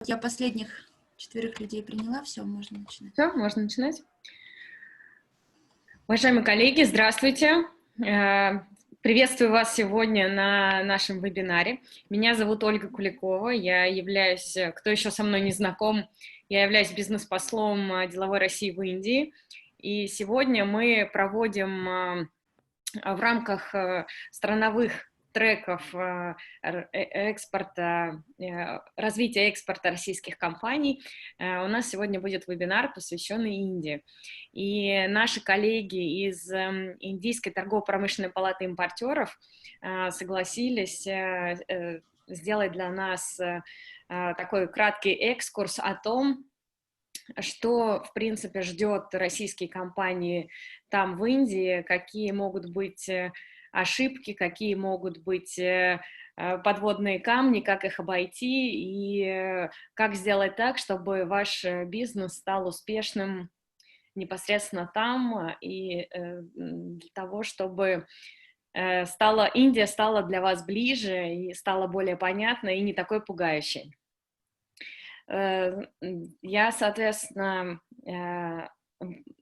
Я последних 4 людей приняла, все, можно начинать. Все, можно начинать. Уважаемые коллеги, здравствуйте. Приветствую вас сегодня на нашем вебинаре. Меня зовут Ольга Куликова, я являюсь, кто еще со мной не знаком, я являюсь бизнес-послом Деловой России в Индии. И сегодня мы проводим в рамках страновых треков экспорта, развития экспорта российских компаний. У нас сегодня будет вебинар, посвященный Индии. И наши коллеги из Индийской торгово-промышленной палаты импортеров согласились сделать для нас такой краткий экскурс о том, что, в принципе, ждет российские компании там, в Индии, какие могут быть ошибки, какие могут быть подводные камни, как их обойти и как сделать так, чтобы ваш бизнес стал успешным непосредственно там, и для того, чтобы Индия стала для вас ближе и стала более понятной и не такой пугающей. Я, соответственно,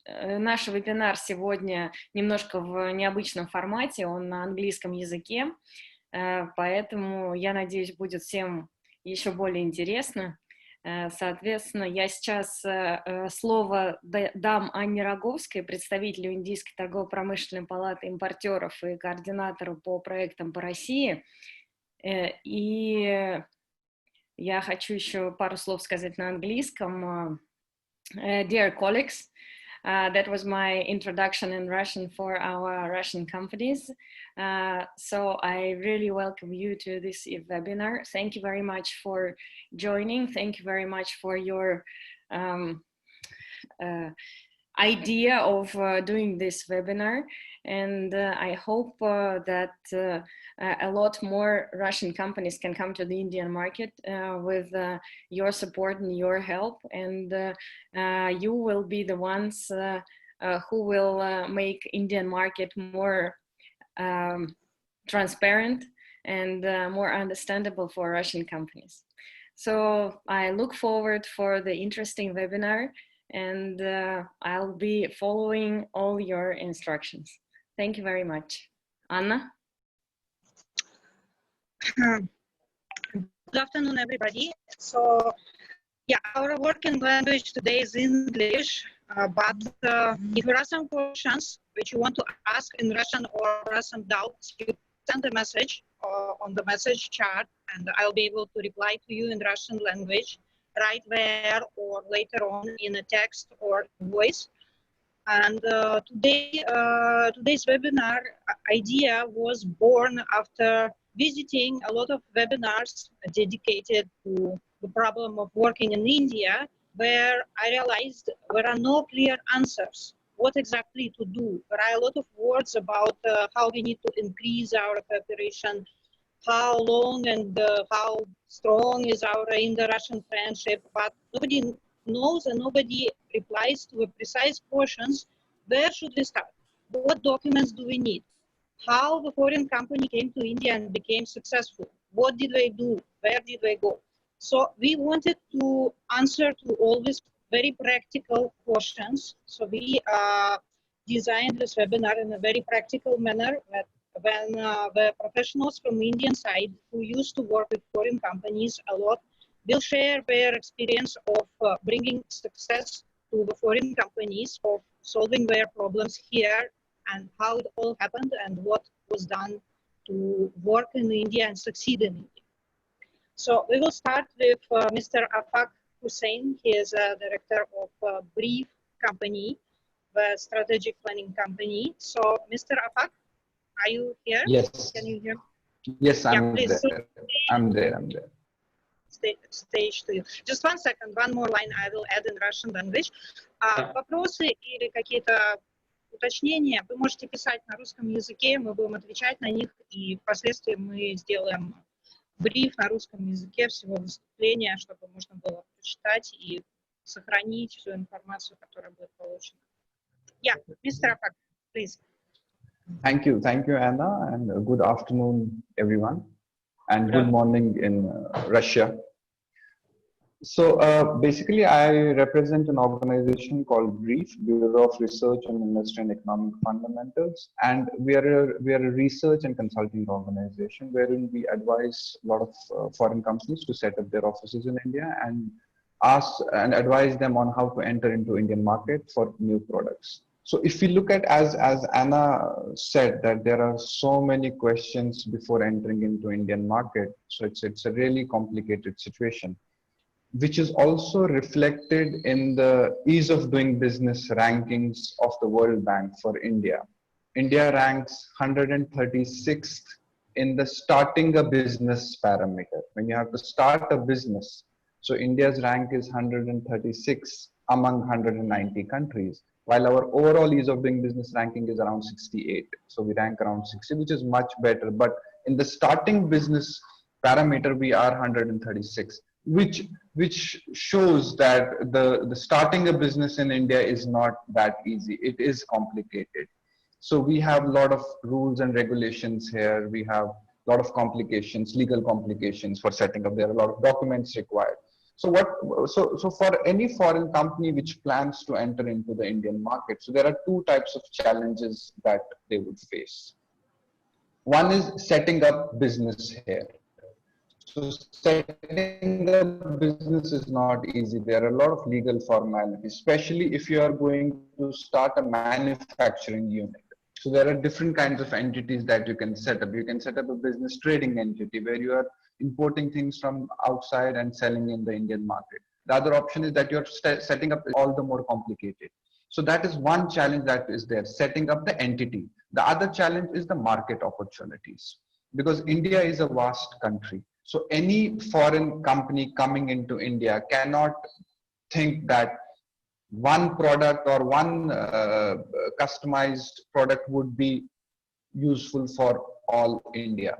наш вебинар сегодня немножко в необычном формате, он на английском языке, поэтому, я надеюсь, будет всем еще более интересно. Соответственно, я сейчас слово дам Анне Роговской, представителю Индийской торгово-промышленной палаты импортеров и координатору по проектам по России. И я хочу еще пару слов сказать на английском. Dear colleagues, that was my introduction in Russian for our Russian companies. So I really welcome you to this webinar. Thank you very much for joining. Thank you very much for your idea of doing this webinar. And I hope that a lot more Russian companies can come to the Indian market with your support and your help. And you will be the ones who will make Indian market more transparent and more understandable for Russian companies. So I look forward for the interesting webinar, and I'll be following all your instructions. Thank you very much. Anna? Good afternoon, everybody. So, yeah, our working language today is English, but if there are some questions which you want to ask in Russian or some doubts, you send a message on the message chat, and I'll be able to reply to you in Russian language right there or later on in a text or voice. And today's webinar idea was born after visiting a lot of webinars dedicated to the problem of working in India, where I realized there are no clear answers. What exactly to do? There are a lot of words about how we need to increase our cooperation, how long and how strong is our Indo-Russian friendship, but nobody knows and nobody replies to the precise questions. Where should we start? What documents do we need? How the foreign company came to India and became successful? What did they do? Where did they go? So we wanted to answer to all these very practical questions. So we designed this webinar in a very practical manner that when the professionals from the Indian side who used to work with foreign companies a lot will share their experience of bringing success to the foreign companies, of solving their problems here, and how it all happened and what was done to work in India and succeed in India. So we will start with Mr. Afaq Hussain. He is a director of Brief Company, the strategic planning company. So Mr. Afaq, are you here? Yes. Can you hear me? Yes, I'm please. there. I'm there. Stage to you. Just 1 second, one more line I will add in Russian language. Вопросы или какие-то уточнения вы можете писать на русском языке, мы будем отвечать на них, и впоследствии мы сделаем бриф на русском языке всего выступления, чтобы можно было прочитать и сохранить всю информацию, которая будет получена. Yeah, Mr. Afaq, please. Thank you, Anna, and good afternoon, everyone, and good morning in Russia. Basically, I represent an organization called BRIEF, Bureau of Research on Industry and Economic Fundamentals, and we are a research and consulting organization wherein we advise a lot of foreign companies to set up their offices in India and ask and advise them on how to enter into Indian market for new products. So if we look at, as Anna said, that there are so many questions before entering into Indian market, so it's a really complicated situation, which is also reflected in the ease of doing business rankings of the World Bank for India. India ranks 136th in the starting a business parameter. When you have to start a business, so India's rank is 136 among 190 countries, while our overall ease of doing business ranking is around 68. So we rank around 60, which is much better. But in the starting business parameter, we are 136, which shows that the starting a business in India is not that easy. It is complicated. So we have a lot of rules and regulations here. We have a lot of complications, legal complications for setting up. There are a lot of documents required. So for any foreign company which plans to enter into the Indian market, so there are two types of challenges that they would face. One is setting up business here. So setting up business is not easy. There are a lot of legal formalities, especially if you are going to start a manufacturing unit. So there are different kinds of entities that you can set up. You can set up a business trading entity where you are importing things from outside and selling in the Indian market. The other option is that you're setting up all the more complicated. So that is one challenge that is there, setting up the entity. The other challenge is the market opportunities, because India is a vast country. So any foreign company coming into India cannot think that one product or one customized product would be useful for all India.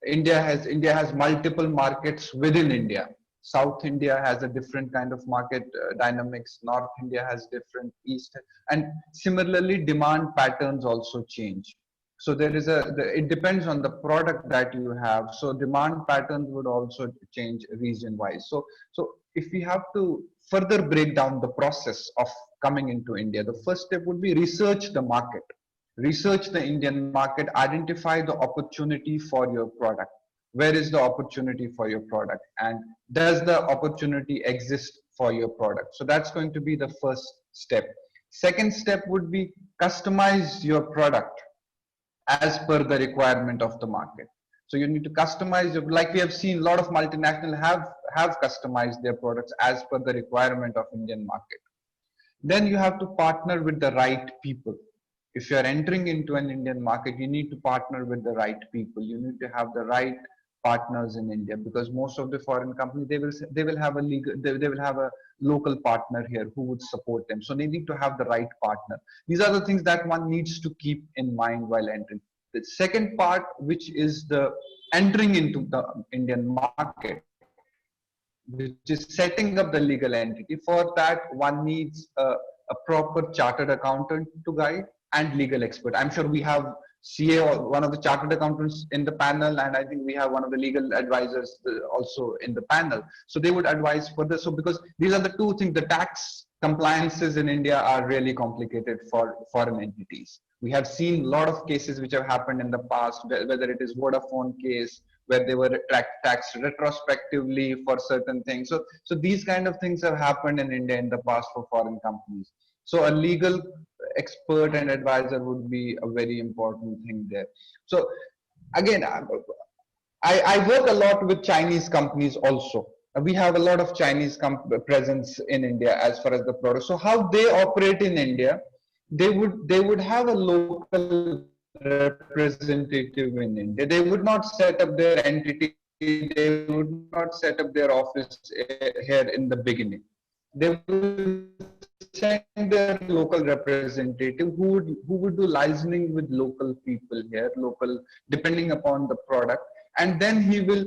India has multiple markets within India. South India has a different kind of market dynamics. North India has different, East, and similarly demand patterns also change. So there is it depends on the product that you have. So demand patterns would also change region wise. So if we have to further break down the process of coming into India, the first step would be research the market, research the Indian market, identify the opportunity for your product. Where is the opportunity for your product, and does the opportunity exist for your product? So that's going to be the first step. Second step would be customize your product as per the requirement of the market. So you need to customize, like we have seen a lot of multinational have customized their products as per the requirement of Indian market. Then you have to partner with the right people. If you are entering into an Indian market, you need to partner with the right people. You need to have the right partners in India, because most of the foreign companies, they will have a local partner here who would support them. So they need to have the right partner. These are the things that one needs to keep in mind while entering. The second part, which is the entering into the Indian market, which is setting up the legal entity. For that, one needs a proper chartered accountant to guide and legal expert. I'm sure we have CA, one of the chartered accountants in the panel, and I think we have one of the legal advisors also in the panel. So they would advise further. So because these are the two things, the tax compliances in India are really complicated for foreign entities. We have seen a lot of cases which have happened in the past, whether it is Vodafone case, where they were taxed retrospectively for certain things. So these kind of things have happened in India in the past for foreign companies. So a legal expert and advisor would be a very important thing there. So again, I work a lot with Chinese companies also. We have a lot of Chinese presence in India as far as the product. So how they operate in India, they would have a local representative in India. They would not set up their entity, they would not set up their office here in the beginning. They would send their local representative who would do licensing with local people here, depending upon the product, and then he will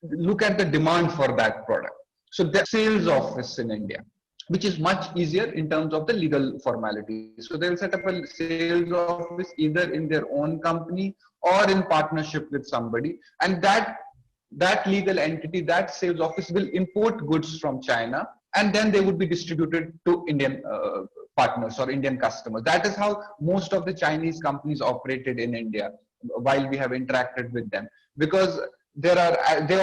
look at the demand for that product. So the sales office in India, which is much easier in terms of the legal formalities. So they'll set up a sales office either in their own company or in partnership with somebody, and that that legal entity, that sales office will import goods from China, and then they would be distributed to Indian partners or Indian customers. That is how most of the Chinese companies operated in India while we have interacted with them, because they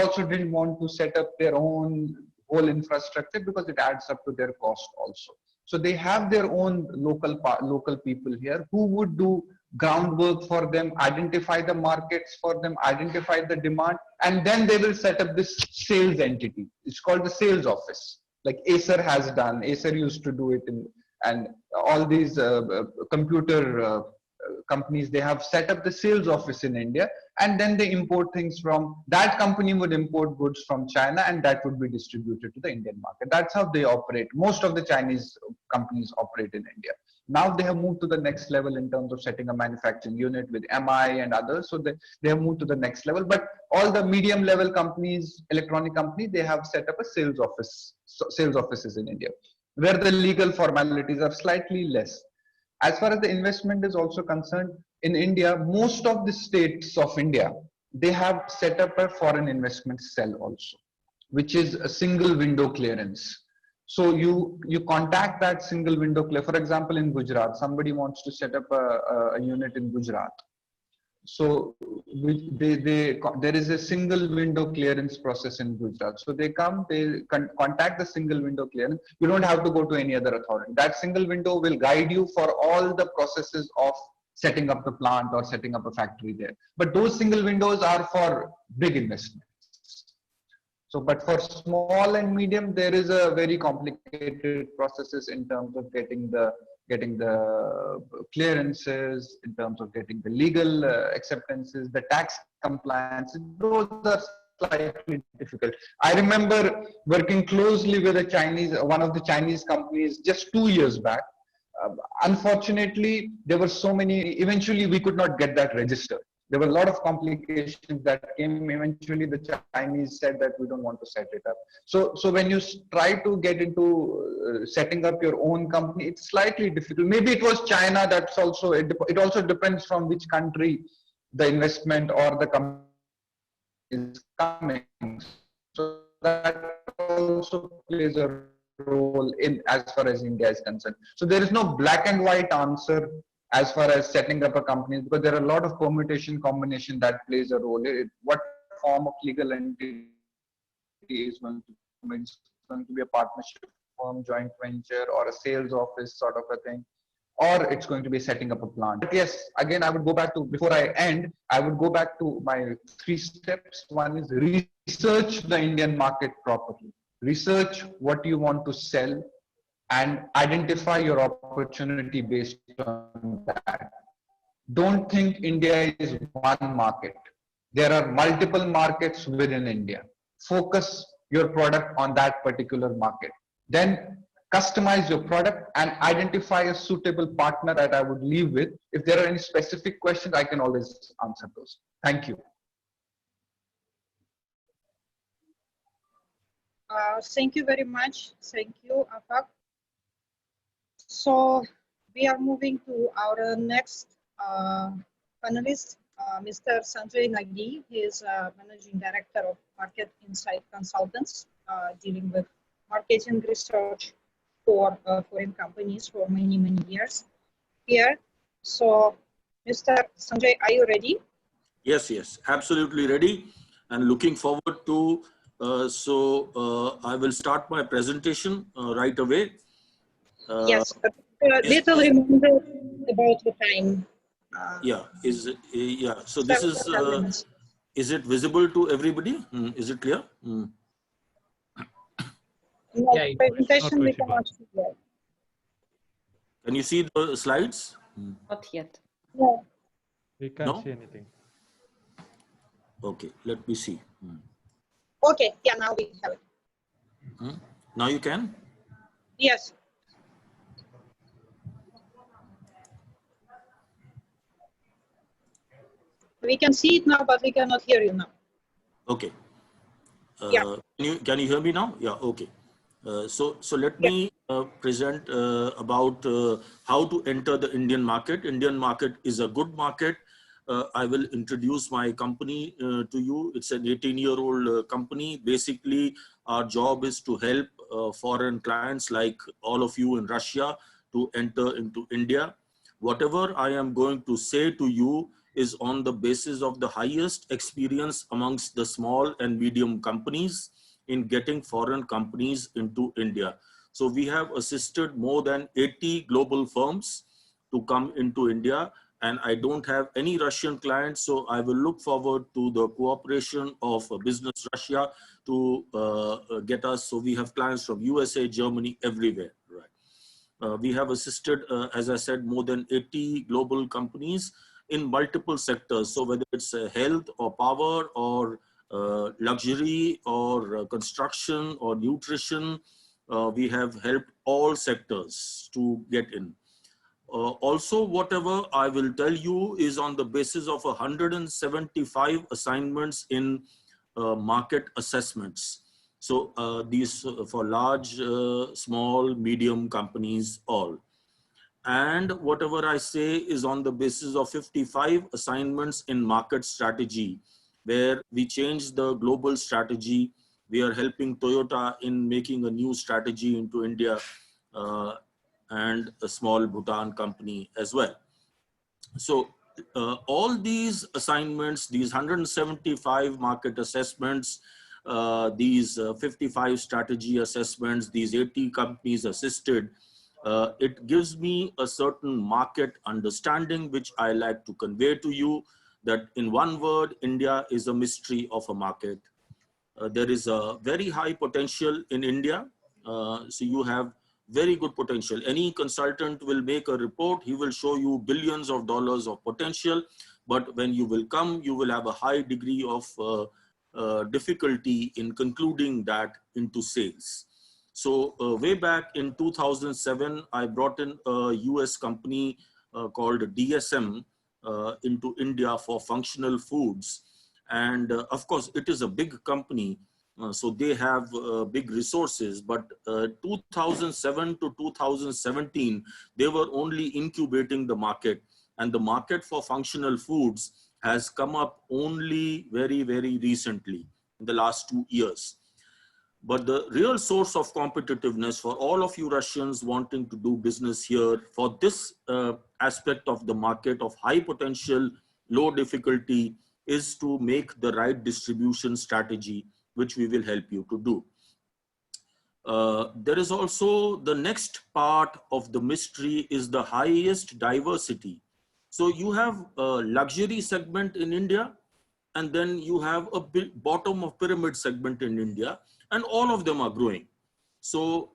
also didn't want to set up their own whole infrastructure because it adds up to their cost also. So they have their own local people here who would do groundwork for them, identify the markets for them, identify the demand, and then they will set up this sales entity. It's called the sales office, like Acer has done. Acer used to do it, and all these computer companies, they have set up the sales office in India, and then they import things from that company, would import goods from China, and that would be distributed to the Indian market. That's how they operate. Most of the Chinese companies operate in India. Now they have moved to the next level in terms of setting a manufacturing unit with MI and others. So they have moved to the next level. But all the medium level companies, electronic companies, they have set up a sales offices in India, where the legal formalities are slightly less. As far as the investment is also concerned, in India, most of the states of India, they have set up a foreign investment cell also, which is a single window clearance. So you contact that single window clear. For example, in Gujarat, somebody wants to set up a unit in Gujarat. So there is a single window clearance process in Gujarat. So they come, they contact the single window clearance. You don't have to go to any other authority. That single window will guide you for all the processes of setting up the plant or setting up a factory there. But those single windows are for big investments. So, but for small and medium, there is a very complicated processes in terms of getting the clearances, in terms of getting the legal acceptances, the tax compliance. Those are slightly difficult. I remember working closely with one of the Chinese companies just 2 years back. Unfortunately, there were so many. Eventually, we could not get that registered. There were a lot of complications that came. Eventually, the Chinese said that we don't want to set it up. So when you try to get into setting up your own company, it's slightly difficult. Maybe it was China. That's also it also depends from which country the investment or the company is coming. So that also plays a role in as far as India is concerned. So there is no black and white answer as far as setting up a company, because there are a lot of permutation combination that plays a role. What form of legal entity is going to be a partnership firm, joint venture, or a sales office sort of a thing, or it's going to be setting up a plant. But yes, again, I would go back to, before I end, I would go back to my 3 steps. One is research the Indian market properly. Research what you want to sell and identify your opportunity based on that. Don't think India is one market. There are multiple markets within India. Focus your product on that particular market. Then customize your product and identify a suitable partner that I would leave with. If there are any specific questions, I can always answer those. Thank you. Thank you very much. Thank you, Afaq. So we are moving to our next panelist, Mr. Sanjay Nagi. He is Managing Director of Market Insight Consultants, dealing with marketing research for foreign companies for many, many years here. So, Mr. Sanjay, are you ready? Yes, absolutely ready, and looking forward to. I will start my presentation right away. Yes, but little reminder about the time. So this is it visible to everybody? Is it clear? No, presentation we cannot see yet. Can you see the slides? Not yet. No. We can't see anything. Okay, let me see. Okay, yeah, now we have it. Now you can? Yes. We can see it now, but we cannot hear you now. Okay. Yeah. Can you hear me now? Yeah, okay. So let me present about how to enter the Indian market. Indian market is a good market. I will introduce my company to you. It's an 18-year-old company. Basically, our job is to help foreign clients like all of you in Russia to enter into India. Whatever I am going to say to you is on the basis of the highest experience amongst the small and medium companies in getting foreign companies into India. So we have assisted more than 80 global firms to come into India, and I don't have any Russian clients, so I will look forward to the cooperation of Business Russia to get us. So we have clients from USA, Germany, everywhere. Right? We have assisted, as I said, more than 80 global companies in multiple sectors. So whether it's health or power or luxury or construction or nutrition, we have helped all sectors to get in. Also, whatever I will tell you is on the basis of 175 assignments in market assessments. So these for large, small, medium companies, all. And whatever I say is on the basis of 55 assignments in market strategy, where we changed the global strategy. We are helping Toyota in making a new strategy into India, and a small Bhutan company as well. So all these assignments, these 175 market assessments, these 55 strategy assessments, these 80 companies assisted, it gives me a certain market understanding, which I like to convey to you, that in one word, India is a mystery of a market. There is a very high potential in India. So you have very good potential. Any consultant will make a report. He will show you billions of dollars of potential. But when you will come, you will have a high degree of difficulty in concluding that into sales. So way back in 2007, I brought in a US company called DSM into India for functional foods. And of course, it is a big company. So they have big resources, but 2007 to 2017, they were only incubating the market, and the market for functional foods has come up only very, very recently in the last 2 years. But the real source of competitiveness for all of you Russians wanting to do business here for this aspect of the market of high potential, low difficulty, is to make the right distribution strategy, which we will help you to do. There is also the next part of the mystery is the highest diversity. So you have a luxury segment in India, and then you have a bottom of pyramid segment in India, and all of them are growing. So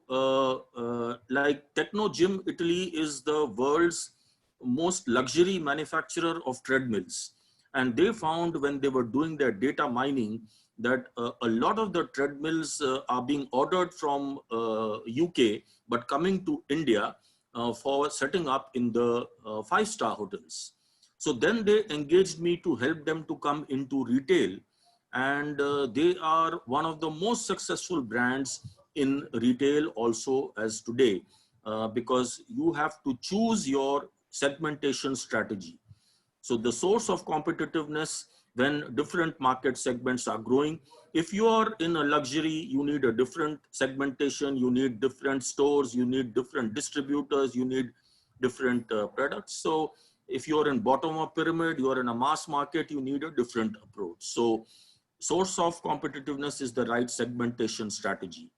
like Techno Gym Italy is the world's most luxury manufacturer of treadmills. And they found when they were doing their data mining that a lot of the treadmills are being ordered from UK, but coming to India for setting up in the 5-star hotels. So then they engaged me to help them to come into retail. And they are one of the most successful brands in retail also as today, because you have to choose your segmentation strategy. So the source of competitiveness when different market segments are growing. If you are in a luxury, you need a different segmentation, you need different stores, you need different distributors, you need different products. So if you're in bottom of pyramid, you're in a mass market, you need a different approach. So source of competitiveness is the right segmentation strategy.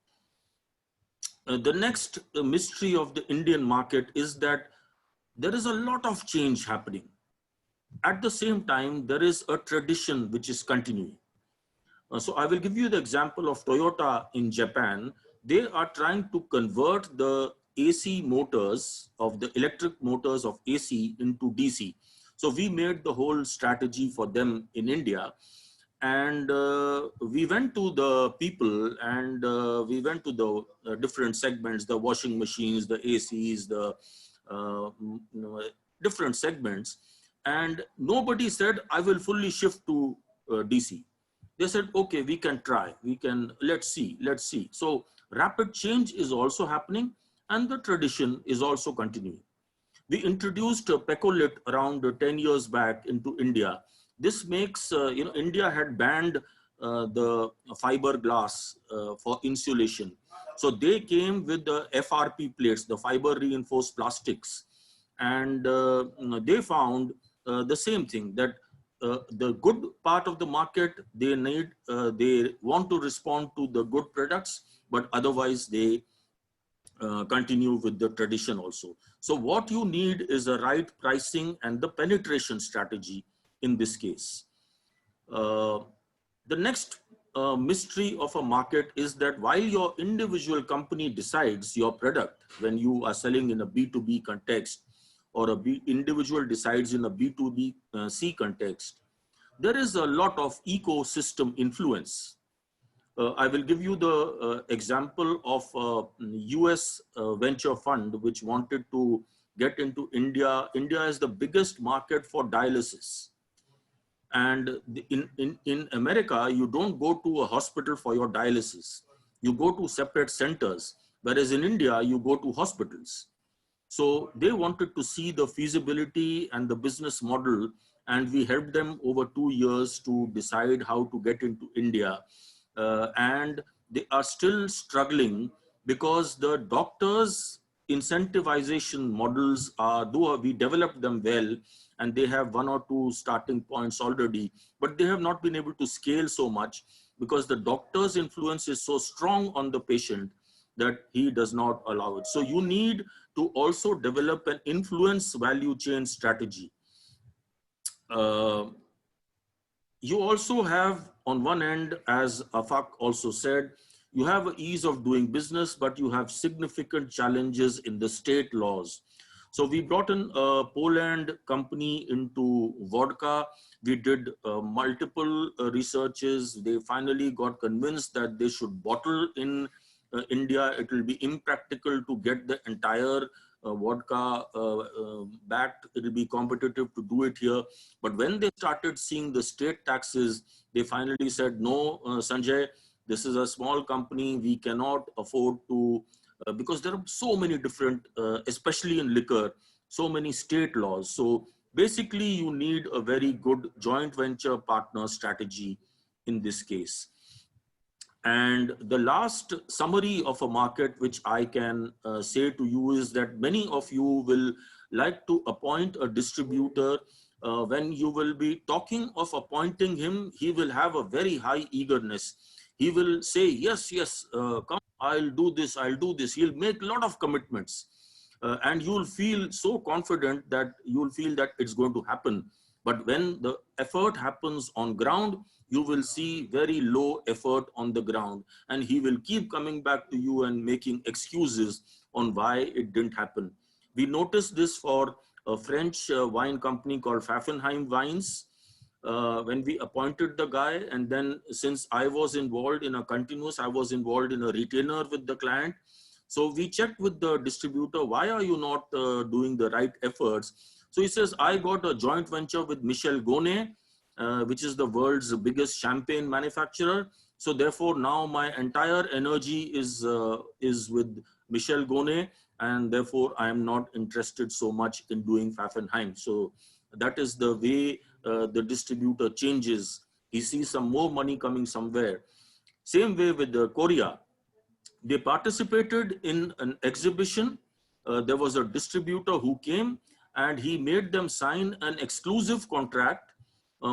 The next mystery of the Indian market is that there is a lot of change happening. At the same time, there is a tradition which is continuing. So I will give you the example of Toyota in Japan. They are trying to convert the AC motors of the electric motors of AC into DC. So we made the whole strategy for them in India. And we went to the people and we went to the different segments, the washing machines, the ACs, the different segments. And nobody said, I will fully shift to DC. They said, okay, we can try. We can, let's see. So rapid change is also happening and the tradition is also continuing. We introduced Pecolit around 10 years back into India. This makes, India had banned the fiberglass for insulation. So they came with the FRP plates, the fiber reinforced plastics. And they found the same thing, that the good part of the market, they want to respond to the good products, but otherwise they continue with the tradition also. So what you need is a right pricing and the penetration strategy in this case. The next mystery of a market is that while your individual company decides your product, when you are selling in a B2B context, or individual decides in a B2B C context, there is a lot of ecosystem influence. I will give you the example of a US venture fund which wanted to get into India. India is the biggest market for dialysis. And in America, you don't go to a hospital for your dialysis. You go to separate centers, whereas in India, you go to hospitals. So they wanted to see the feasibility and the business model, and we helped them over 2 years to decide how to get into India. And they are still struggling because the doctors' incentivization models are, though we developed them well, and they have 1 or 2 starting points already, but they have not been able to scale so much because the doctor's influence is so strong on the patient that he does not allow it. So you need to also develop an influence value chain strategy. You also have on one end, as Afaq also said, you have an ease of doing business, but you have significant challenges in the state laws. So we brought in a Poland company into vodka. We did multiple researches. They finally got convinced that they should bottle in India. It will be impractical to get the entire vodka back. It will be competitive to do it here. But when they started seeing the state taxes, they finally said, no, Sanjay, this is a small company. We cannot afford to, because there are so many different, especially in liquor, so many state laws. So basically you need a very good joint venture partner strategy in this case. And the last summary of a market which I can say to you is that many of you will like to appoint a distributor. When you will be talking of appointing him, he will have a very high eagerness. He will say, yes, yes, come, I'll do this, I'll do this. He'll make a lot of commitments. And you'll feel so confident that you'll feel that it's going to happen. But when the effort happens on ground, you will see very low effort on the ground. And he will keep coming back to you and making excuses on why it didn't happen. We noticed this for a French wine company called Pfaffenheim Wines. When we appointed the guy, and then since I was involved in a continuous, I was involved in a retainer with the client. So we checked with the distributor, why are you not doing the right efforts? So he says, I got a joint venture with Michel Gonnet, which is the world's biggest champagne manufacturer. So therefore now my entire energy is with Michel Gonnet, and therefore I am not interested so much in doing Pfaffenheim. So that is the way the distributor changes. He sees some more money coming somewhere. Same way with Korea. They participated in an exhibition. There was a distributor who came and he made them sign an exclusive contract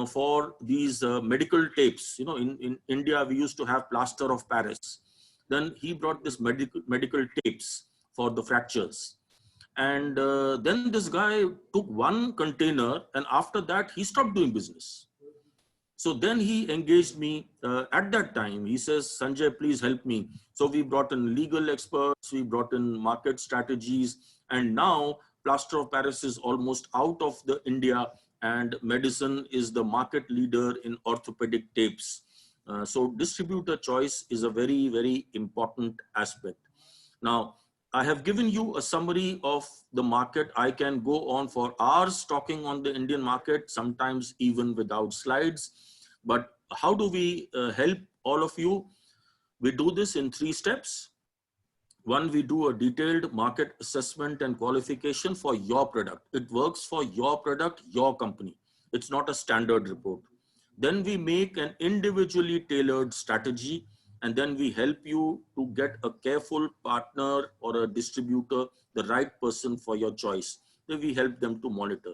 for these medical tapes. You know, in India, we used to have plaster of Paris. Then he brought this medical tapes for the fractures. And then this guy took one container, and after that, he stopped doing business. So then he engaged me at that time. He says, Sanjay, please help me. So we brought in legal experts, we brought in market strategies, and now plaster of Paris is almost out of the India, and medicine is the market leader in orthopedic tapes. So distributor choice is a very, very important aspect. Now, I have given you a summary of the market. I can go on for hours talking on the Indian market, sometimes even without slides. But how do we help all of you? We do this in 3 steps. One, we do a detailed market assessment and qualification for your product. It works for your product, your company. It's not a standard report. Then we make an individually tailored strategy, and then we help you to get a careful partner or a distributor, the right person for your choice. Then we help them to monitor.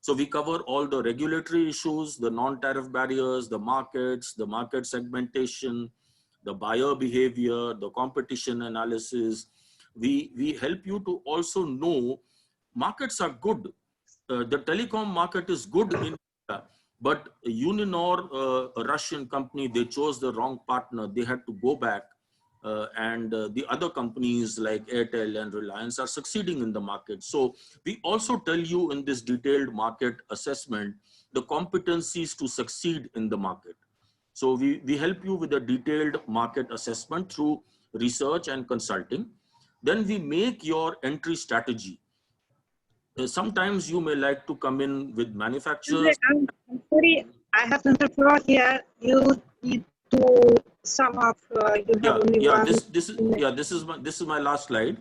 So we cover all the regulatory issues, the non-tariff barriers, the markets, the market segmentation, the buyer behavior, the competition analysis. We help you to also know markets are good. The telecom market is good in India, but Uninor, a Russian company, they chose the wrong partner. They had to go back. And the other companies like Airtel and Reliance are succeeding in the market. So we also tell you in this detailed market assessment, the competencies to succeed in the market. So we help you with a detailed market assessment through research and consulting. Then we make your entry strategy. Sometimes you may like to come in with manufacturers. I'm sorry, I have to interrupt here. You need to sum up. You have only one. This is my last slide.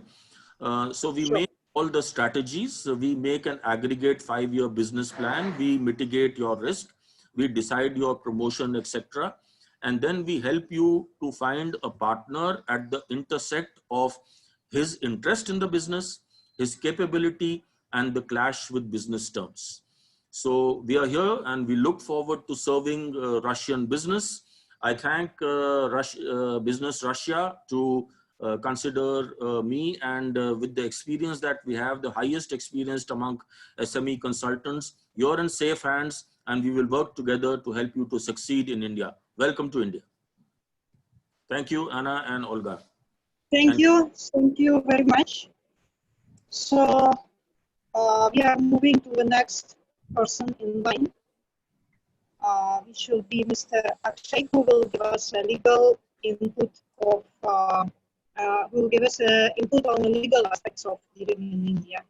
So we make all the strategies. So we make an aggregate 5-year business plan. We mitigate your risk. We decide your promotion, etc. And then we help you to find a partner at the intersect of his interest in the business, his capability, and the clash with business terms. So we are here and we look forward to serving Russian business. I thank Business Russia to consider me, and with the experience that we have, the highest experienced among SME consultants, you're in safe hands, and we will work together to help you to succeed in India. Welcome to India. Thank you, Anna and Olga. Thank you very much. So we are moving to the next person in line, which will be Mr. Akshay, who will give us a legal input of will give us input on the legal aspects of living in India.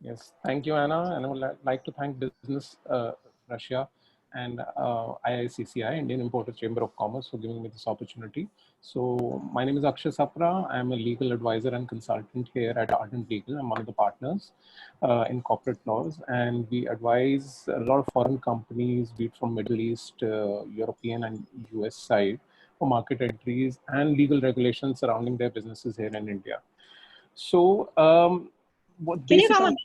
Yes, thank you, Anna. And I would like to thank Business Russia and IICCI, Indian Importers Chamber of Commerce, for giving me this opportunity. So my name is Akshay Sapra. I'm a legal advisor and consultant here at Ardent Legal. I'm one of the partners in corporate laws, and we advise a lot of foreign companies, be it from Middle East, European and US side, for market entries and legal regulations surrounding their businesses here in India. So can you come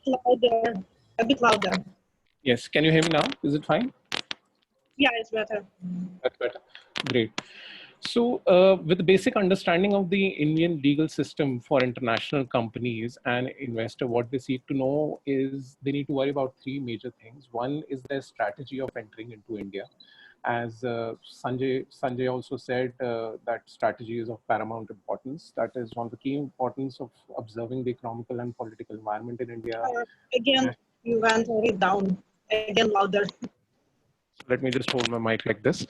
a bit louder? Yes, can you hear me now? Is it fine? Yeah, it's better. That's better. Great. So with the basic understanding of the Indian legal system for international companies and investor, what they seek to know is they need to worry about 3 major things. One is their strategy of entering into India. As Sanjay also said, that strategy is of paramount importance. That is one of the key importance of observing the economical and political environment in India. Again, you went very down. Again, louder. Let me just hold my mic like this.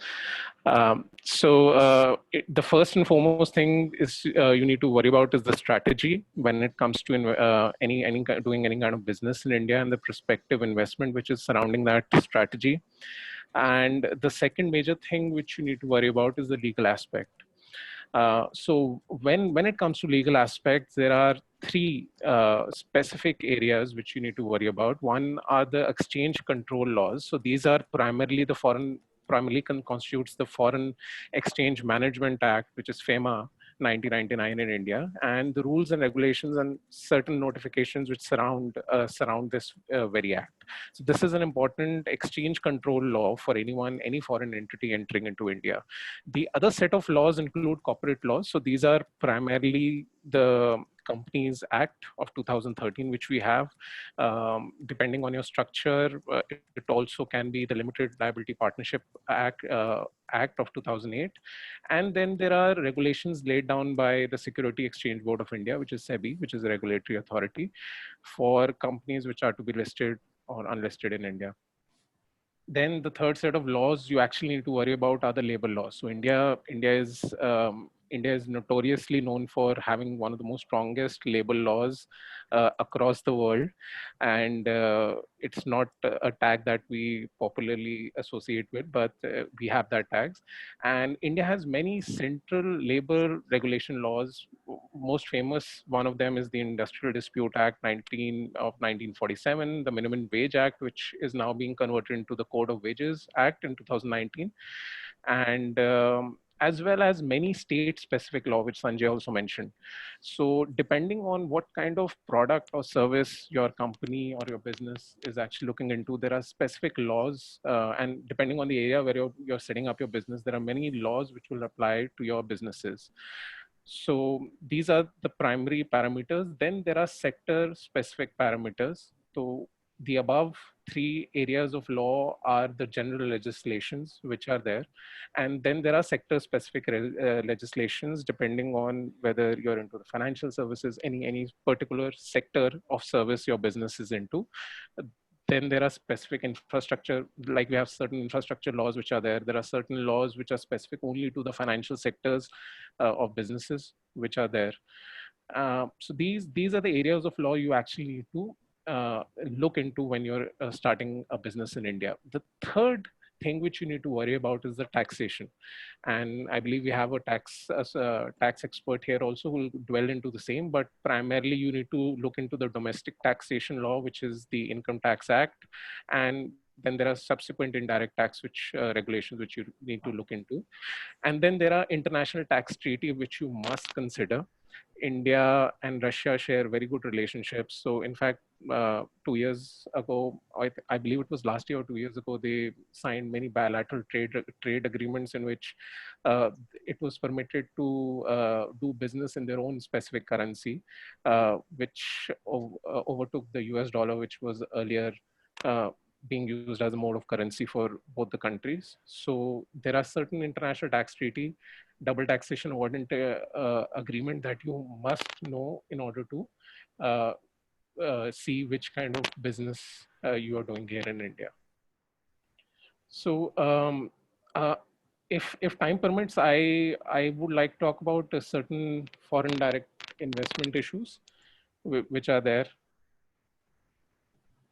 The first and foremost thing is you need to worry about is the strategy when it comes to doing any kind of business in India, and the prospective investment which is surrounding that strategy. And the second major thing which you need to worry about is the legal aspect. So when it comes to legal aspects, there are 3 specific areas which you need to worry about. One are the exchange control laws. So these are primarily constitutes the Foreign Exchange Management Act, which is FEMA 1999 in India, and the rules and regulations and certain notifications which surround this very act. So this is an important exchange control law for any foreign entity entering into India. The other set of laws include corporate laws. So these are primarily the Companies Act of 2013, which we have. Depending on your structure, it also can be the Limited Liability Partnership Act of 2008. And then there are regulations laid down by the Security Exchange Board of India, which is SEBI, which is a regulatory authority for companies which are to be listed or unlisted in India. Then the third set of laws you actually need to worry about are the labor laws. So India is India is notoriously known for having one of the most strongest labor laws across the world. And it's not a tag that we popularly associate with, but we have that tags. And India has many central labor regulation laws. Most famous one of them is the Industrial Dispute Act 1947, the Minimum Wage Act, which is now being converted into the Code of Wages Act in 2019. And as well as many state-specific law, which Sanjay also mentioned. So depending on what kind of product or service your company or your business is actually looking into, there are specific laws, and depending on the area where you're setting up your business, there are many laws which will apply to your businesses. So these are the primary parameters. Then there are sector-specific parameters. So the above three areas of law are the general legislations which are there. And then there are sector specific legislations depending on whether you're into the financial services, any particular sector of service your business is into. Then there are specific infrastructure, like we have certain infrastructure laws which are there. There are certain laws which are specific only to the financial sectors of businesses which are there. So these are the areas of law you actually need to look into when you're starting a business in India. The third thing which you need to worry about is the taxation. And I believe we have a tax expert here also who will dwell into the same, but primarily you need to look into the domestic taxation law, which is the Income Tax Act. And then there are subsequent indirect tax regulations which you need to look into. And then there are international tax treaty which you must consider. India and Russia share very good relationships. So in fact, 2 years ago, I believe it was last year or 2 years ago, they signed many bilateral trade agreements in which it was permitted to do business in their own specific currency, which overtook the US dollar, which was earlier being used as a mode of currency for both the countries. So there are certain international tax treaty, double taxation avoidance agreement that you must know in order to see which kind of business you are doing here in India. So if time permits, I would like to talk about certain foreign direct investment issues which are there.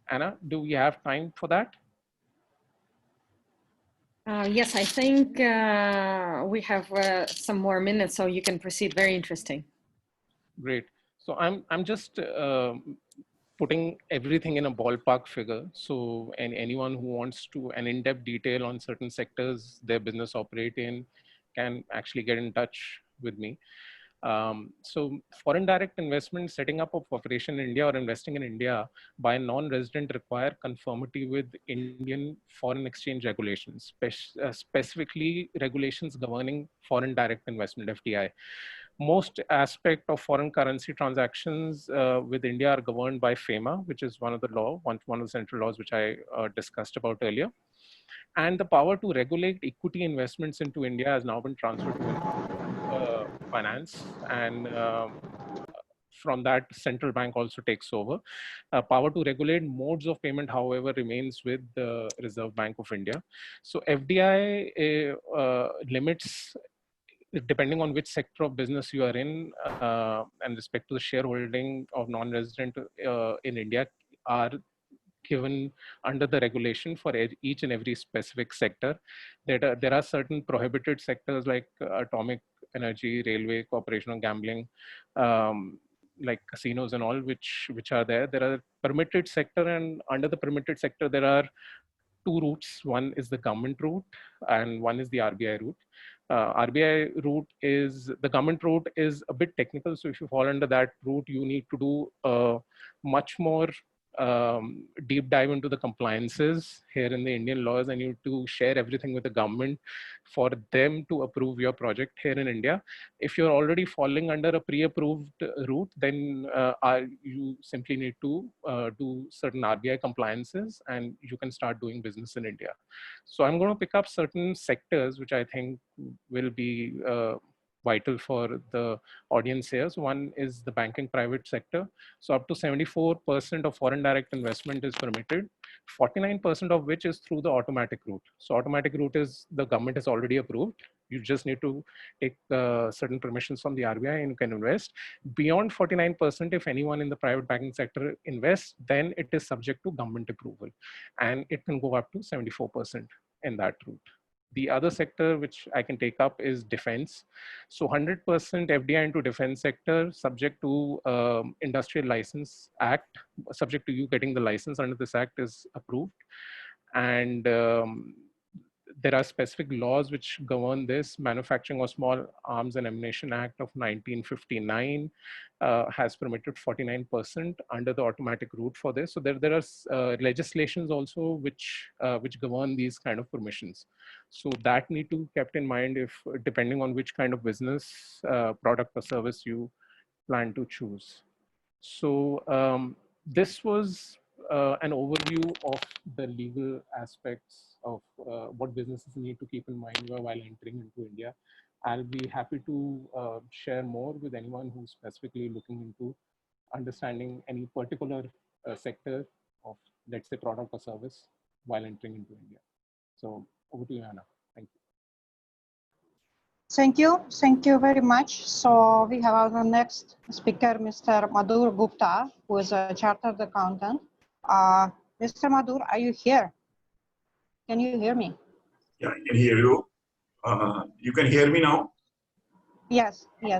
Anna, do we have time for that? Yes, I think we have some more minutes, so you can proceed. Very interesting. Great. So I'm just putting everything in a ballpark figure. So anyone who wants to an in-depth detail on certain sectors their business operate in can actually get in touch with me. So foreign direct investment, setting up of operation in India or investing in India by a non-resident require conformity with Indian foreign exchange regulations, specifically regulations governing foreign direct investment, FDI. Most aspect of foreign currency transactions with India are governed by FEMA, which is one of the one of the central laws which I discussed about earlier. And the power to regulate equity investments into India has now been transferred to finance, and from that, central bank also takes over. Power to regulate modes of payment, however, remains with the Reserve Bank of India. So FDI limits, depending on which sector of business you are in, and respect to the shareholding of non-resident in India, are given under the regulation for each and every specific sector. There are certain prohibited sectors like atomic energy, railway, corporation of gambling, like casinos and all, which are there. There are permitted sector, and under the permitted sector, there are two routes. One is the government route and one is the RBI route. RBI route is, the government route is a bit technical. So if you fall under that route, you need to do much more deep dive into the compliances here in the Indian laws, and you need to share everything with the government for them to approve your project here in India. If you're already falling under a pre-approved route, then you simply need to do certain RBI compliances and you can start doing business in India. So I'm going to pick up certain sectors which I think will be vital for the audience here. So one is the banking private sector. So up to 74% of foreign direct investment is permitted, 49% of which is through the automatic route. So automatic route is the government has already approved. You just need to take certain permissions from the RBI and you can invest. Beyond 49%, if anyone in the private banking sector invests, then it is subject to government approval. And it can go up to 74% in that route. The other sector which I can take up is defense. So 100% FDI into defense sector, subject to Industrial License Act, subject to you getting the license under this act is approved. And there are specific laws which govern this. Manufacturing of Small Arms and Ammunition Act of 1959 has permitted 49% under the automatic route for this. So there are legislations also which govern these kind of permissions. So that need to be kept in mind if depending on which kind of business, product or service you plan to choose. So this was an overview of the legal aspects of what businesses need to keep in mind while entering into India. I'll be happy to share more with anyone who's specifically looking into understanding any particular sector of, let's say, product or service while entering into India. So over to you, Anna. Thank you. Thank you very much. So we have our next speaker, Mr. Madhur Gupta, who is a chartered accountant. Mr. Madhur, are you here? Can you hear me? Yeah, I can hear you. You can hear me now? Yes. Good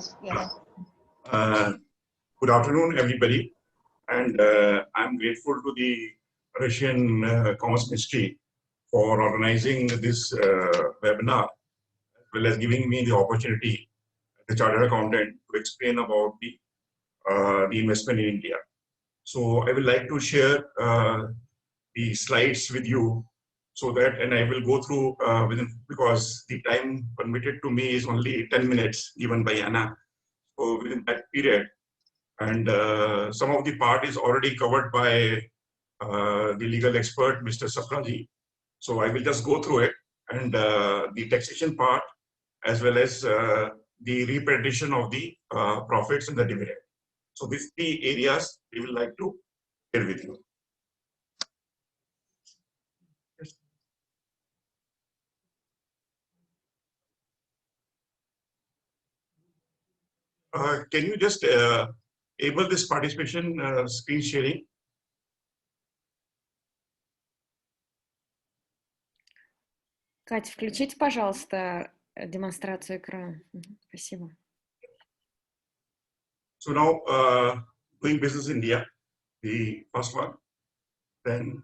afternoon, everybody. And I'm grateful to the Russian Commerce Ministry for organizing this webinar, as well as giving me the opportunity as a chartered accountant to explain about the investment in India. So I would like to share the slides with you so that, and I will go through because the time permitted to me is only 10 minutes given by Anna. So within that period, and some of the part is already covered by the legal expert, Mr. Sapraji. So I will just go through it, and the taxation part, as well as the repatriation of the profits and the dividend. So these three areas we would like to share with you. Can you just enable this participation screen sharing? Катя, включите, пожалуйста, демонстрацию экрана. Спасибо. So now, doing business in India, the first one. Then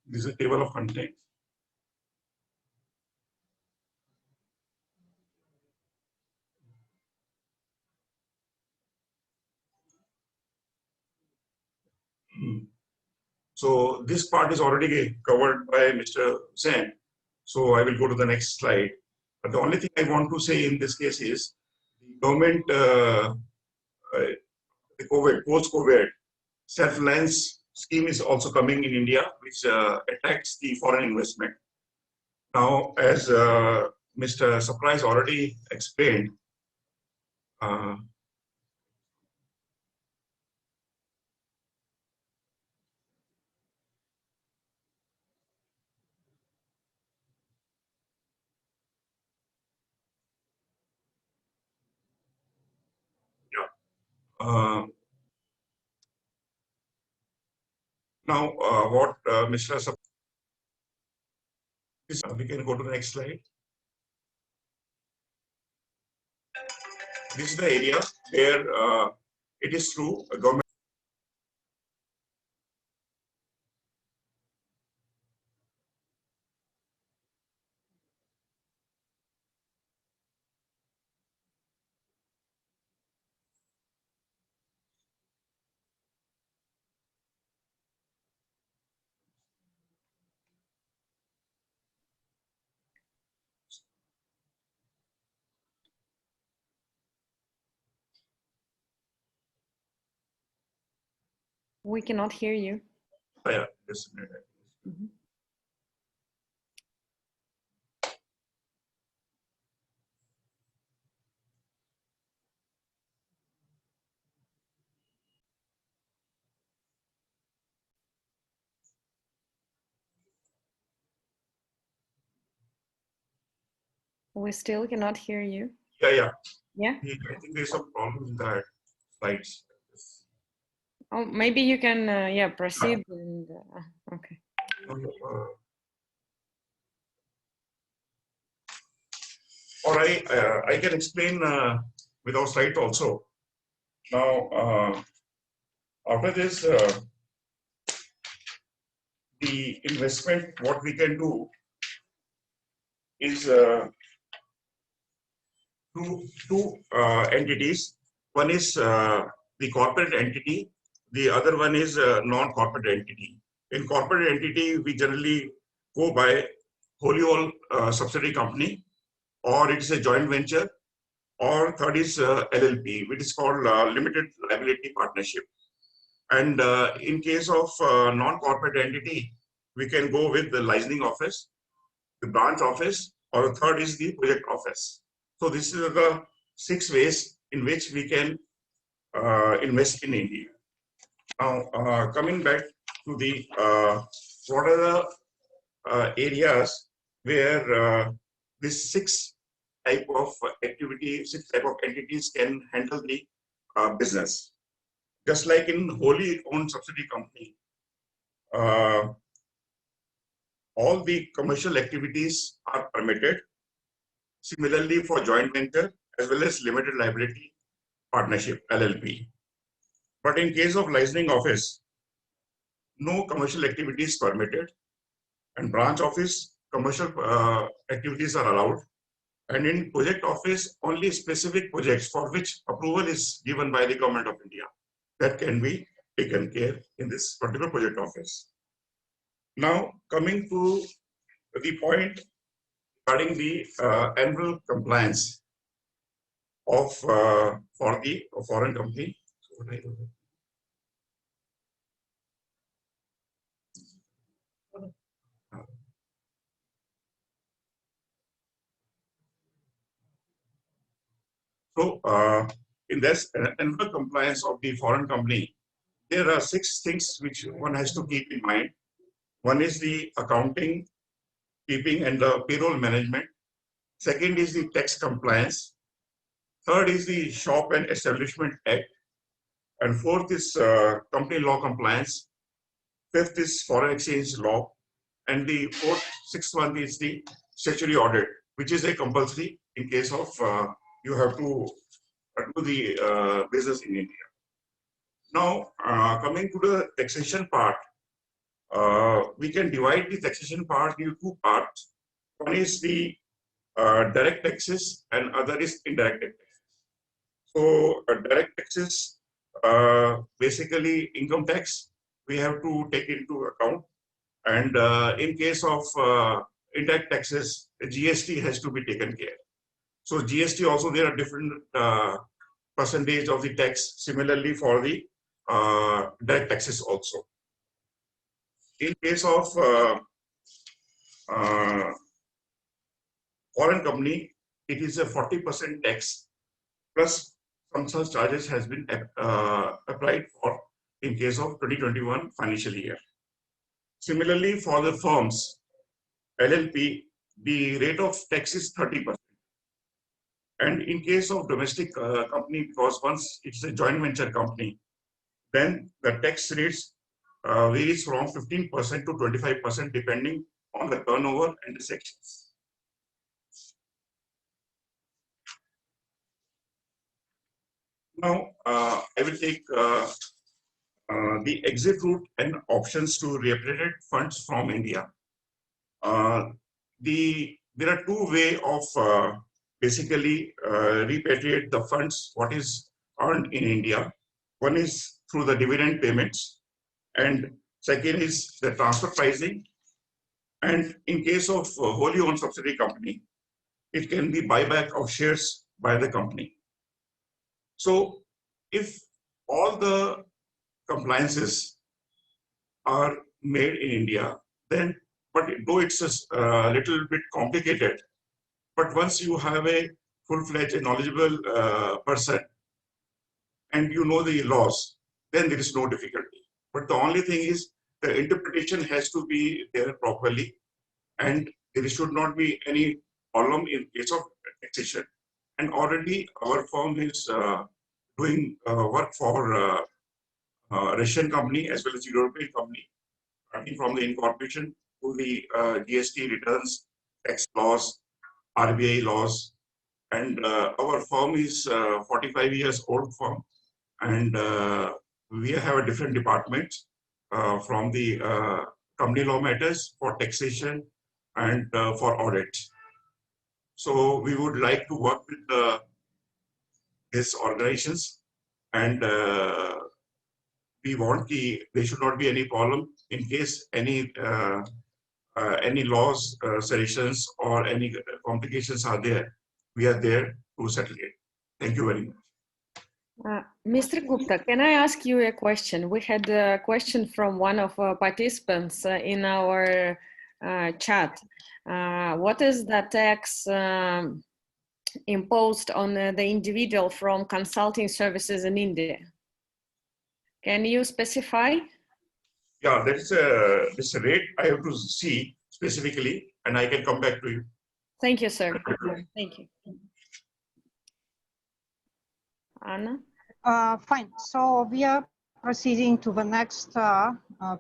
this is a table of contents. So this part is already covered by Mr. Sen. So I will go to the next slide. But the only thing I want to say in this case is the government, the COVID, post-COVID, self-reliance scheme is also coming in India, which attacks the foreign investment. Now, as Mr. Surprise already explained, now what Mr. Surprise, we can go to the next slide. This is the area where it is through a government. We cannot hear you. Yeah, just a minute. We still cannot hear you. Yeah. Yeah? I think there's some problem with the slides. Oh, maybe you can, yeah, proceed. And, okay. Or I can explain without slide also. Now, after this, the investment, what we can do is two entities. One is the corporate entity. The other one is non-corporate entity. In corporate entity, we generally go by wholly owned subsidiary company, or it's a joint venture, or third is LLP, which is called limited liability partnership. And in case of non-corporate entity, we can go with the licensing office, the branch office, or the third is the project office. So this is the 6 ways in which we can invest in India. Now, coming back to the what are the areas where this 6 type of activity, 6 type of entities can handle the business. Just like in wholly owned subsidiary company, all the commercial activities are permitted. Similarly, for joint venture as well as limited liability partnership, LLP. But in case of licensing office, no commercial activities permitted, and branch office, commercial activities are allowed. And in project office, only specific projects for which approval is given by the Government of India, that can be taken care in this particular project office. Now, coming to the point regarding the annual compliance of for the foreign company. So, in this annual compliance of the foreign company, there are 6 things which one has to keep in mind. One is the accounting, keeping and the payroll management. Second is the tax compliance. Third is the Shop and Establishment Act. And fourth is company law compliance. Fifth is foreign exchange law. And the sixth one is the statutory audit, which is a compulsory in case of you have to do the business in India. Now, coming to the taxation part, we can divide the taxation part into 2 parts. One is the direct taxes and other is indirect taxes. So direct taxes, basically income tax, we have to take into account. And in case of indirect taxes, GST has to be taken care. So GST also, there are different percentage of the tax, similarly for the direct taxes also. In case of foreign company, it is a 40% tax plus some such charges has been applied for in case of 2021 financial year. Similarly, for the firms, LLP, the rate of tax is 30%. And in case of domestic company, because once it's a joint venture company, then the tax rates varies from 15% to 25% depending on the turnover and the sections. Now, I will take the exit route and options to repatriate funds from India. There are 2 ways of basically repatriate the funds what is earned in India. One is through the dividend payments, and second is the transfer pricing. And in case of wholly owned subsidiary company, it can be buyback of shares by the company. So if all the compliances are made in India, then, but though it's a little bit complicated, but once you have a full-fledged and knowledgeable person and you know the laws, then there is no difficulty. But the only thing is the interpretation has to be there properly, and there should not be any problem in case of taxation. And already our firm is doing work for Russian company as well as European company, starting from the incorporation to the GST returns, tax laws, RBI laws. And our firm is 45 years old firm, and we have a different department from the company law matters, for taxation, and for audit. So we would like to work with these organizations, and we want there should not be any problem in case any laws, suggestions, or any complications are there. We are there to settle it. Thank you very much. Mr. Gupta, can I ask you a question? We had a question from one of our participants in our chat. What is the tax imposed on the individual from consulting services in India? Can you specify? Yeah, that's this rate I have to see specifically, and I can come back to you. Thank you, sir. Thank you. Anna? Fine. So we are proceeding to the next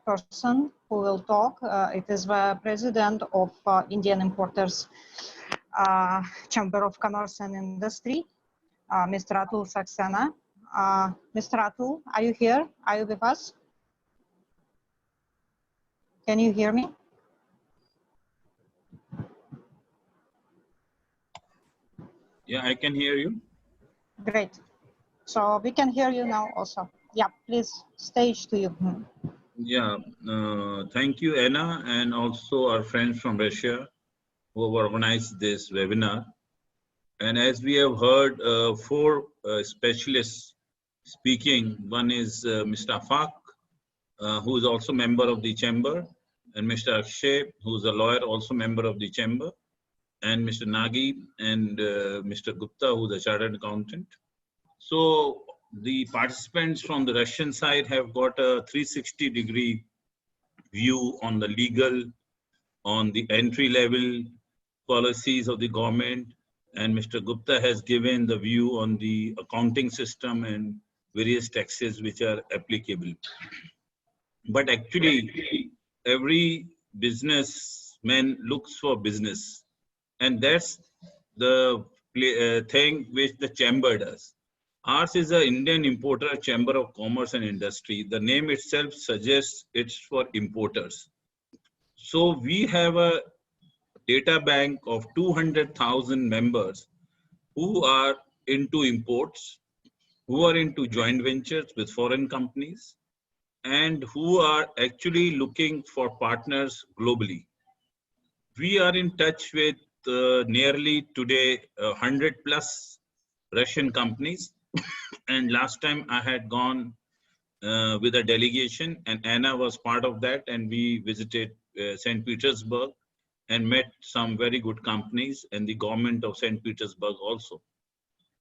person who will talk. It is the president of Indian Importers Chamber of Commerce and Industry, Mr. Atul Saxena. Mr. Atul, are you here? Are you with us? Can you hear me? Yeah, I can hear you. Great. So we can hear you now also. Yeah, please, stage to you. Yeah, thank you, Anna, and also our friends from Russia who have organized this webinar. And as we have heard, 4 specialists speaking. One is Mr. Afaq, who is also member of the chamber, and Mr. Akshay, who is a lawyer, also member of the chamber, and Mr. Nagi and Mr. Gupta, who is a chartered accountant. So the participants from the Russian side have got a 360-degree view on the legal, on the entry-level policies of the government, and Mr. Gupta has given the view on the accounting system and various taxes which are applicable. But actually, every businessman looks for business, and that's the thing which the chamber does. Ours is an Indian Importer Chamber of Commerce and Industry. The name itself suggests it's for importers. So we have a data bank of 200,000 members who are into imports, who are into joint ventures with foreign companies, and who are actually looking for partners globally. We are in touch with nearly today 100+ Russian companies. And last time I had gone with a delegation, and Anna was part of that, and we visited St. Petersburg and met some very good companies and the government of St. Petersburg also.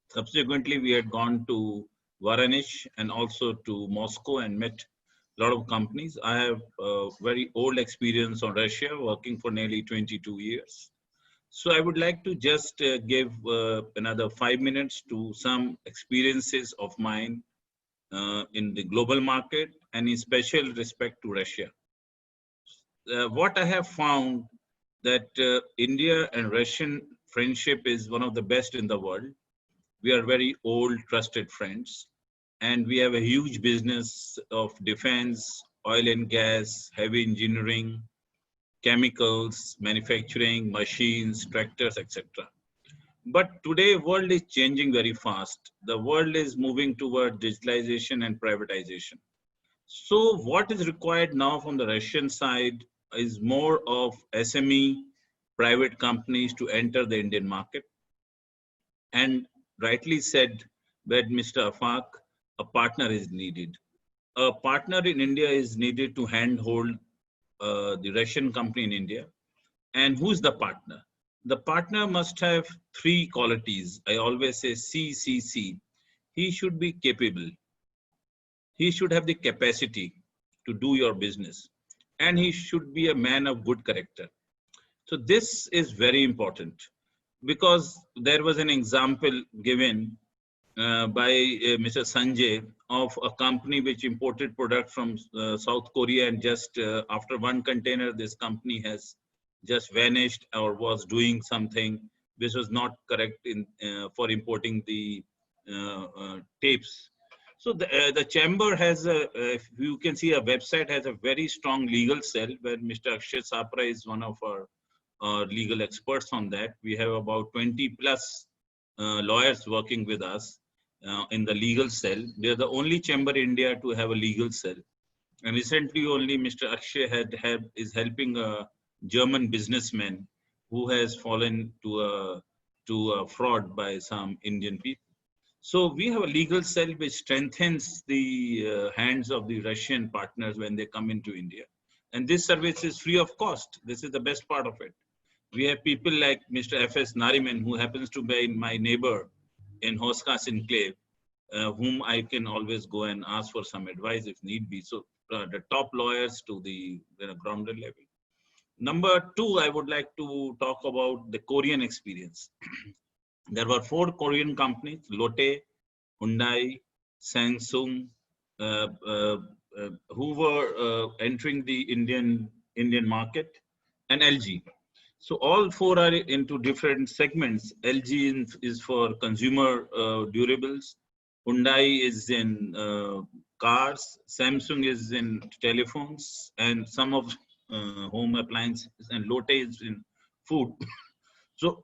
Subsequently, we had gone to Varanasi and also to Moscow and met a lot of companies. I have a very old experience on Russia, working for nearly 22 years. So I would like to just give another 5 minutes to some experiences of mine in the global market and in special respect to Russia. What I have found that India and Russian friendship is one of the best in the world. We are very old, trusted friends, and we have a huge business of defense, oil and gas, heavy engineering, chemicals, manufacturing, machines, tractors, etc. But today, world is changing very fast. The world is moving toward digitalization and privatization. So what is required now from the Russian side is more of SME private companies to enter the Indian market. And rightly said by Mr. Afaq, a partner is needed. A partner in India is needed to handhold the Russian company in India. And who's the partner? The partner must have 3 qualities. I always say CCC. He should be capable. He should have the capacity to do your business. And he should be a man of good character. So this is very important. because there was an example given by Mr. Sanjay of a company which imported product from South Korea, and just after one container, this company has just vanished or was doing something which was not correct in for importing the tapes. So the chamber has if you can see, a website has a very strong legal cell where Mr. Akshay Sapra is one of our legal experts on that. We have about 20 plus lawyers working with us in the legal cell. We are the only chamber in India to have a legal cell. And recently only Mr. Akshay is helping a German businessman who has fallen to a fraud by some Indian people. So we have a legal cell which strengthens the hands of the Russian partners when they come into India. And this service is free of cost. This is the best part of it. We have people like Mr. F.S. Nariman, who happens to be my neighbor in Hoskas Enclave, whom I can always go and ask for some advice if need be. So the top lawyers to the ground level. Number two, I would like to talk about the Korean experience. There were 4 Korean companies: Lotte, Hyundai, Samsung, who were entering the Indian market, and LG. So all 4 are into different segments. LG is for consumer durables. Hyundai is in cars. Samsung is in telephones and some of home appliances, and Lotte is in food. So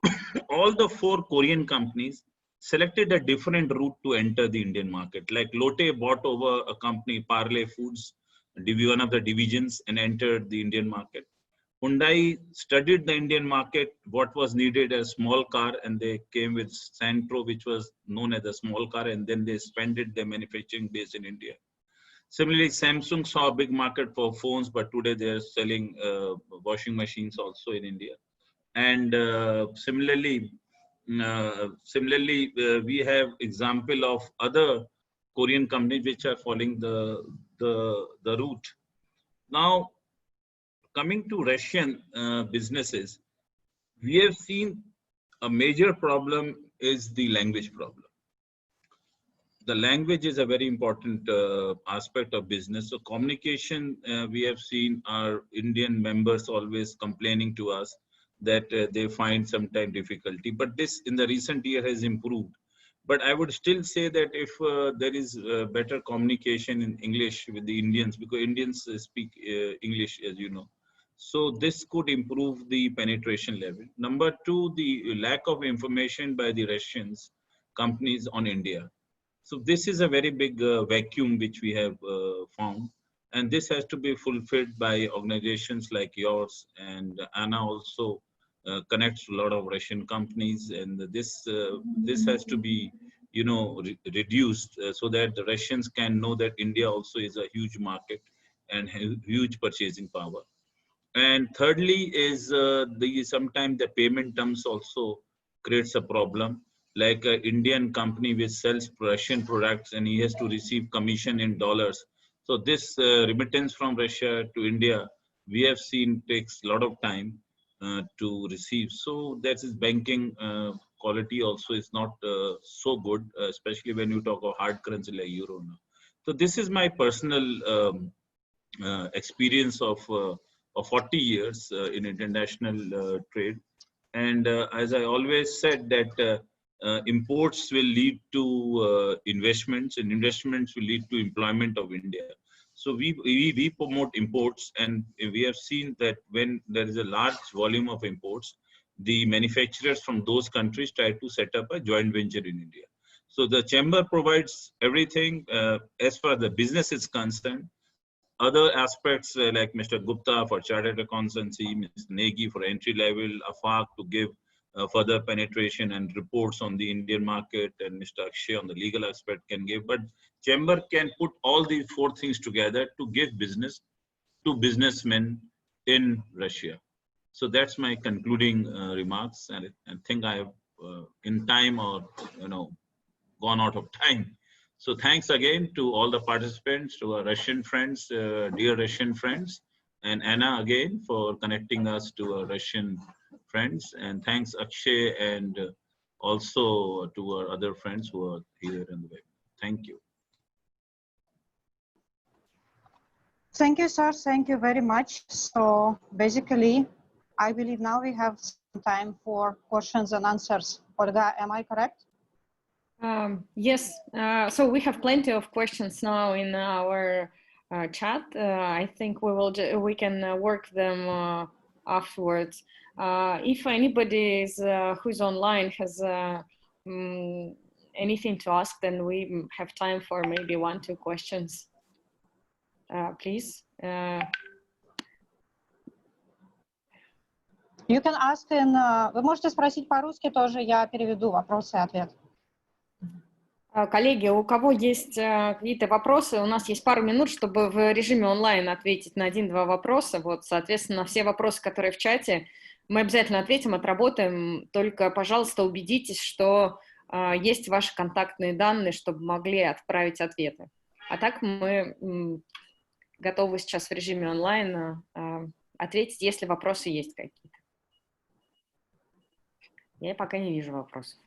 all the 4 Korean companies selected a different route to enter the Indian market. Like Lotte bought over a company, Parle Foods, one of the divisions, and entered the Indian market. Hyundai studied the Indian market, what was needed as small car, and they came with Santro, which was known as a small car, and then they expanded their manufacturing base in India. Similarly, Samsung saw a big market for phones, but today they are selling washing machines also in India. And similarly, we have example of other Korean companies which are following the route. Now, coming to Russian businesses, we have seen a major problem is the language problem. The language is a very important aspect of business. So communication, we have seen our Indian members always complaining to us that they find sometimes difficulty, but this in the recent year has improved. But I would still say that if there is better communication in English with the Indians, because Indians speak English, as you know, so this could improve the penetration level. Number 2, the lack of information by the Russians companies on India. So this is a very big vacuum which we have found, and this has to be fulfilled by organizations like yours, and Anna also connects a lot of Russian companies, and this has to be, reduced so that the Russians can know that India also is a huge market and huge purchasing power. And thirdly is sometimes the payment terms also creates a problem. Like an Indian company which sells Russian products and he has to receive commission in dollars. So this remittance from Russia to India, we have seen takes a lot of time to receive. So that is banking quality also is not so good, especially when you talk of hard currency like euro now. So this is my personal experience of 40 years in international trade. And as I always said that imports will lead to investments, and investments will lead to employment of India. So we promote imports, and we have seen that when there is a large volume of imports, the manufacturers from those countries try to set up a joint venture in India. So the chamber provides everything as far as the business is concerned. Other aspects like Mr. Gupta for chartered accountancy, Mr. Negi for entry level, AFAQ to give further penetration and reports on the Indian market, and Mr. Akshay on the legal aspect can give. But chamber can put all these 4 things together to give business to businessmen in Russia. So that's my concluding remarks, and I think I have in time or gone out of time. So thanks again to all the participants, to our Russian friends, dear Russian friends, and Anna again for connecting us to our Russian friends. friends, and thanks Akshay and also to our other friends who are here in the webinar. Thank you. Thank you, sir. Thank you very much. So basically, I believe now we have some time for questions and answers. Olga, am I correct? Yes. So we have plenty of questions now in our chat. I think we can work them afterwards. If anybody is who's online has anything to ask, then we have time for maybe 1-2 questions. Please. You can ask in. Вы можете спросить по-русски тоже, я переведу вопросы и ответ. Коллеги, у кого есть какие-то вопросы, у нас есть пару минут, чтобы в режиме онлайн ответить на 1-2 вопроса. Вот, соответственно, все вопросы, которые в чате, мы обязательно ответим, отработаем. Только, пожалуйста, убедитесь, что есть ваши контактные данные, чтобы могли отправить ответы. А так мы готовы сейчас в режиме онлайн ответить, если вопросы есть какие-то. Я пока не вижу вопросов.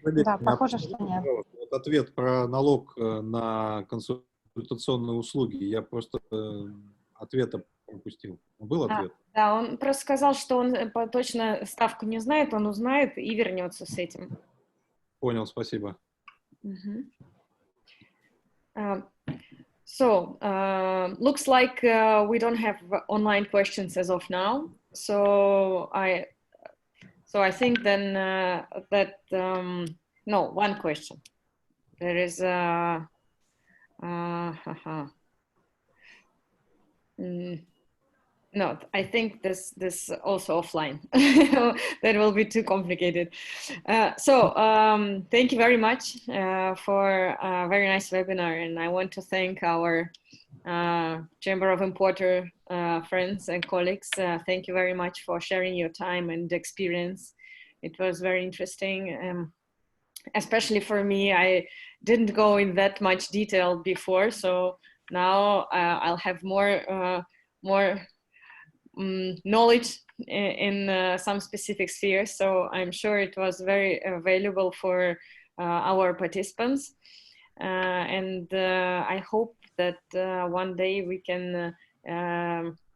Да, похоже, что нет. Вот ответ про налог на консультационные услуги. Я просто ответа пропустил. Был ответ? Да, он просто сказал, что он точно ставку не знает, он узнает и вернется с этим. Понял, спасибо. So, looks like we don't have online questions as of now. So I think then that no, one question. There is no, I think this also offline. That will be too complicated. So thank you very much for a very nice webinar, and I want to thank our Chamber of Importer friends and colleagues. Thank you very much for sharing your time and experience. It was very interesting, especially for me. I didn't go in that much detail before, so now I'll have more knowledge in some specific spheres. So I'm sure it was very valuable for our participants, and I hope that one day we can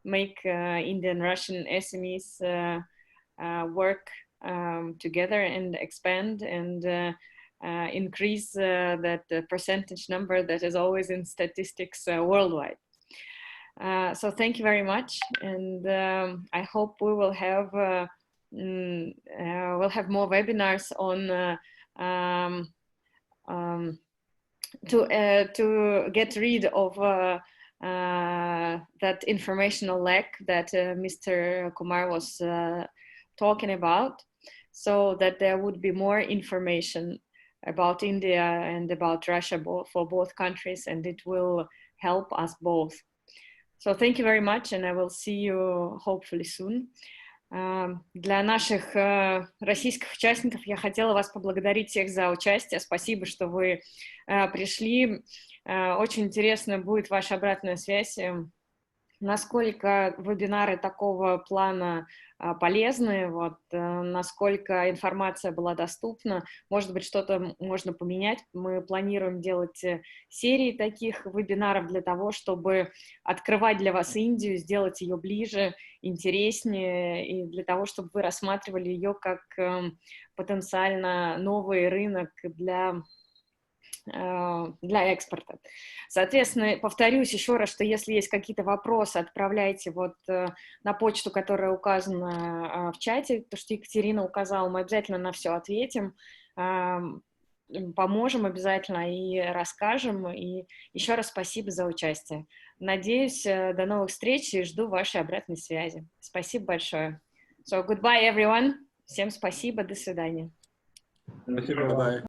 make Indian-Russian SMEs work together and expand and increase that percentage number that is always in statistics worldwide. So thank you very much, and I hope we will have more webinars on to get rid of that informational lack that Mr. Kumar was talking about, so that there would be more information about India and about Russia for both countries, and it will help us both. So thank you very much, and I will see you hopefully soon. Для наших российских участников я хотела вас поблагодарить всех за участие. Спасибо, что вы пришли. Очень интересно будет ваша обратная связь. Насколько вебинары такого плана полезны, вот, насколько информация была доступна, может быть, что-то можно поменять. Мы планируем делать серии таких вебинаров для того, чтобы открывать для вас Индию, сделать ее ближе, интереснее, и для того, чтобы вы рассматривали ее как потенциально новый рынок для экспорта. Соответственно, повторюсь еще раз, что если есть какие-то вопросы, отправляйте вот на почту, которая указана в чате, то, что Екатерина указала, мы обязательно на все ответим, поможем обязательно и расскажем. И еще раз спасибо за участие. Надеюсь, до новых встреч и жду вашей обратной связи. Спасибо большое. So, goodbye, everyone. Всем спасибо, до свидания. Спасибо.